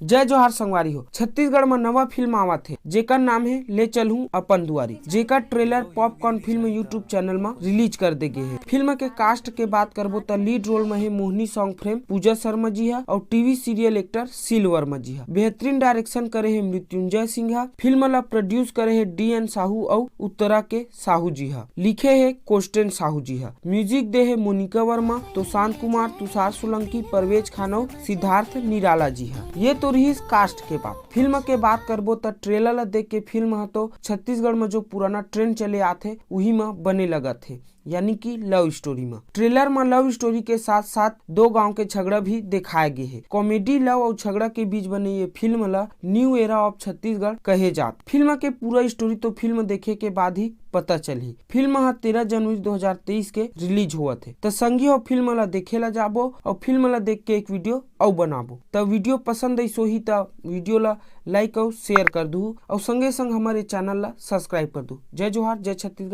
जय जोहार संगवारी हो। छत्तीसगढ़ में नवा फिल्म आवत है जेकर नाम है ले चलूं अपन दुआरी, जेकर trailer popcorn film YouTube channel में रिलीज कर दे गए है। फिल्म के कास्ट के बात करबो तो लीड रोल में है मोहिनी सॉन्ग फ्रेम पूजा शर्मा जी है और TV serial actor Sheel Verma ji है। बेहतरीन डायरेक्शन करे है मृत्युंजय सिंह। फिल्म ला प्रोड्यूस करे है DN साहू और उत्तरा के साहू जी है। लिखे है कोस्टेन साहू जी है। म्यूजिक दे है मोनिका वर्मा, तोशांत कुमार, तुषार सोलंकी, परवेज खान और सिद्धार्थ निराला जी है। ये तो रही कास्ट के बात। फिल्म के बात करबो तो ट्रेलर ला देख के फिल्म है तो छत्तीसगढ़ में जो पुराना ट्रेंड चले आते वही में बने लगा थे, यानी कि लव स्टोरी में। ट्रेलर में लव स्टोरी के साथ साथ दो गांव के झगड़ा भी दिखाए गए है। कॉमेडी लव और झगड़ा के बीच बने ये फिल्म ला न्यू एरा ऑफ छत्तीसगढ़ कहे जात। फिल्म के पूरा स्टोरी तो फिल्म देखे के बाद ही पता चली। फिल्म 13 जनवरी 2023 के रिलीज हुआ थे। तो संगी हो फिल्म ला देखे ला जाबो और फिल्म ला देख के एक वीडियो और बनाबो। तो वीडियो पसंद आई सो ही तो वीडियो ला लाइक और शेयर कर दू और संगे संग हमारे चैनल ला सब्सक्राइब कर दू। जय जोहार, जय छत्तीसगढ़।